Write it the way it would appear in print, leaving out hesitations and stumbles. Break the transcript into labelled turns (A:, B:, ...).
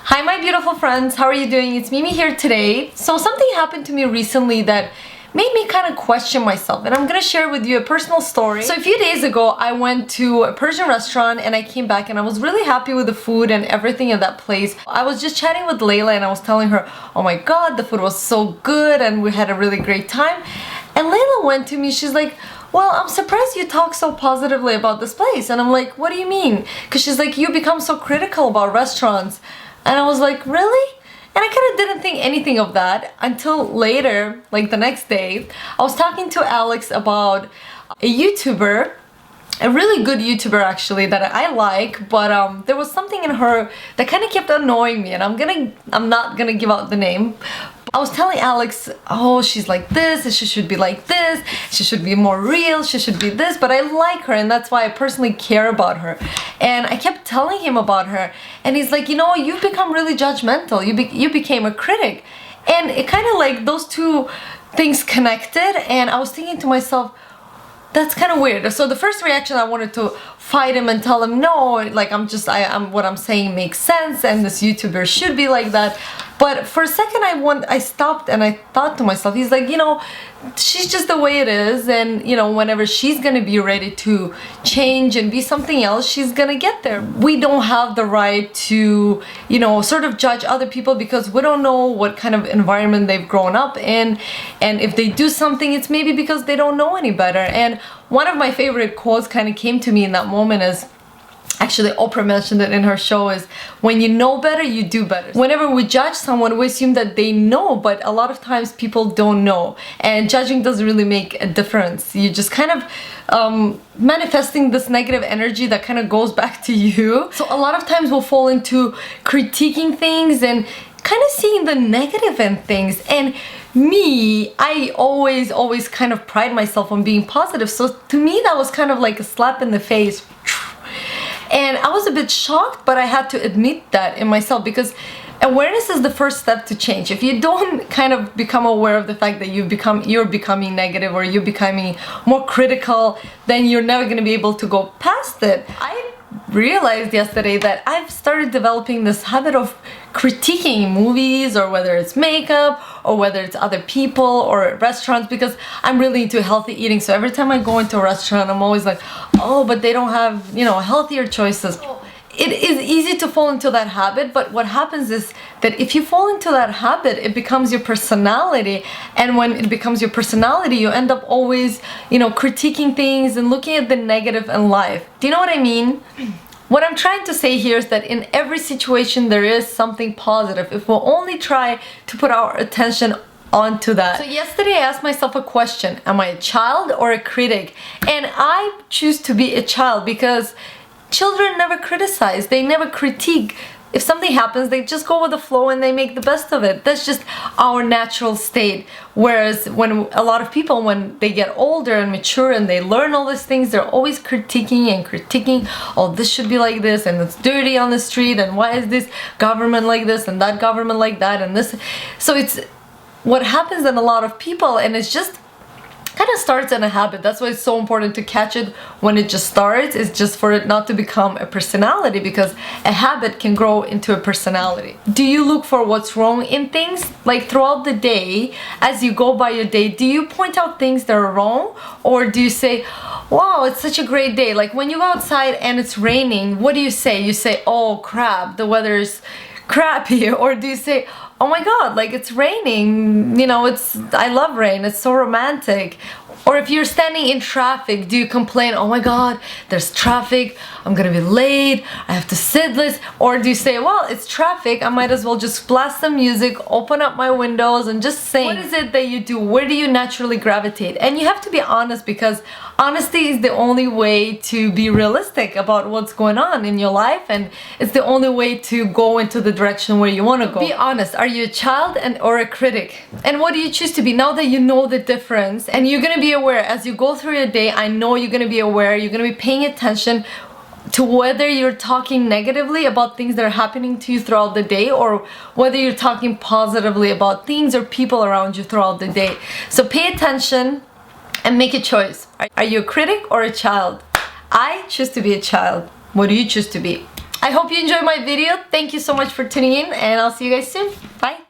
A: Hi my beautiful friends, how are you doing? It's Mimi here today. So something happened to me recently that made me kind of question myself, and I'm gonna share with you a personal story. So a few days ago I went to a Persian restaurant and I came back and I was really happy with the food and everything in that place. I was just chatting with Layla and I was telling her, oh my god, the food was so good and we had a really great time. And Layla went to me, she's like, well, I'm surprised you talk so positively about this place. And I'm like, what do you mean? Because she's like, you become so critical about restaurants. And I was like, really? And I kind of didn't think anything of that until later, like the next day. I was talking to Alex about a YouTuber, a really good YouTuber actually that I like, but there was something in her that kind of kept annoying me, and I'm not gonna give out the name. I was telling Alex, oh, she's like this, and she should be like this, she should be more real, she should be this, but I like her and that's why I personally care about her. And I kept telling him about her and he's like, you know, you've become really judgmental, you became a critic. And it kind of like those two things connected, and I was thinking to myself, that's kind of weird. So the first reaction, I wanted to fight him and tell him, no, like I'm what I'm saying makes sense and this YouTuber should be like that. But for a second I stopped and I thought to myself, he's like, you know, she's just the way it is, and you know, whenever she's gonna be ready to change and be something else, she's gonna get there. We don't have the right to, you know, sort of judge other people because we don't know what kind of environment they've grown up in, and if they do something, it's maybe because they don't know any better. And one of my favorite quotes kind of came to me in that moment is, actually Oprah mentioned it in her show, is when you know better, you do better. Whenever we judge someone, we assume that they know, but a lot of times people don't know, and judging doesn't really make a difference. You just kind of manifesting this negative energy that kind of goes back to you. So a lot of times we'll fall into critiquing things and kind of seeing the negative in things. And me, I always kind of pride myself on being positive, so to me that was kind of like a slap in the face. And I was a bit shocked, but I had to admit that in myself, because awareness is the first step to change. If you don't kind of become aware of the fact that you're becoming negative or you're becoming more critical, then you're never going to be able to go past it. I realized yesterday that I've started developing this habit of critiquing movies, or whether it's makeup or whether it's other people or restaurants, because I'm really into healthy eating. So every time I go into a restaurant, I'm always like, oh, but they don't have, you know, healthier choices. It is easy to fall into that habit, but what happens is that if you fall into that habit, it becomes your personality, and when it becomes your personality, you end up always, you know, critiquing things and looking at the negative in life. Do you know what I mean? What I'm trying to say here is that in every situation there is something positive if we'll only try to put our attention onto that. So yesterday I asked myself a question: am I a child or a critic? And I choose to be a child, because children never criticize, they never critique. If something happens, they just go with the flow and they make the best of it. That's just our natural state. Whereas when a lot of people, when they get older and mature and they learn all these things, they're always critiquing and critiquing, oh, this should be like this, and it's dirty on the street, and why is this government like this and that government like that, and this. So it's what happens in a lot of people, and it's just kind of starts in a habit. That's why it's so important to catch it when it just starts. It's just for it not to become a personality, because a habit can grow into a personality. Do you look for what's wrong in things? Like throughout the day, as you go by your day, do you point out things that are wrong, or do you say, wow, it's such a great day? Like when you go outside and it's raining, what do you say? You say, oh crap, the weather's crappy. Or do you say, oh my god, like it's raining, you know, I love rain, it's so romantic. Or if you're standing in traffic, do you complain, oh my god, there's traffic, I'm gonna be late, I have to sit this? Or do you say, well, it's traffic, I might as well just blast some music, open up my windows and just sing? What is it that you do? Where do you naturally gravitate? And you have to be honest, because honesty is the only way to be realistic about what's going on in your life, and it's the only way to go into the direction where you want to go. Be honest. Are you a child or a critic? And what do you choose to be? Now that you know the difference, and you're gonna be aware as you go through your day, I know you're gonna be aware, you're gonna be paying attention to whether you're talking negatively about things that are happening to you throughout the day, or whether you're talking positively about things or people around you throughout the day. So pay attention and make a choice. Are you a critic or a child? I choose to be a child. What do you choose to be? I hope you enjoyed my video. Thank you so much for tuning in, and I'll see you guys soon. Bye.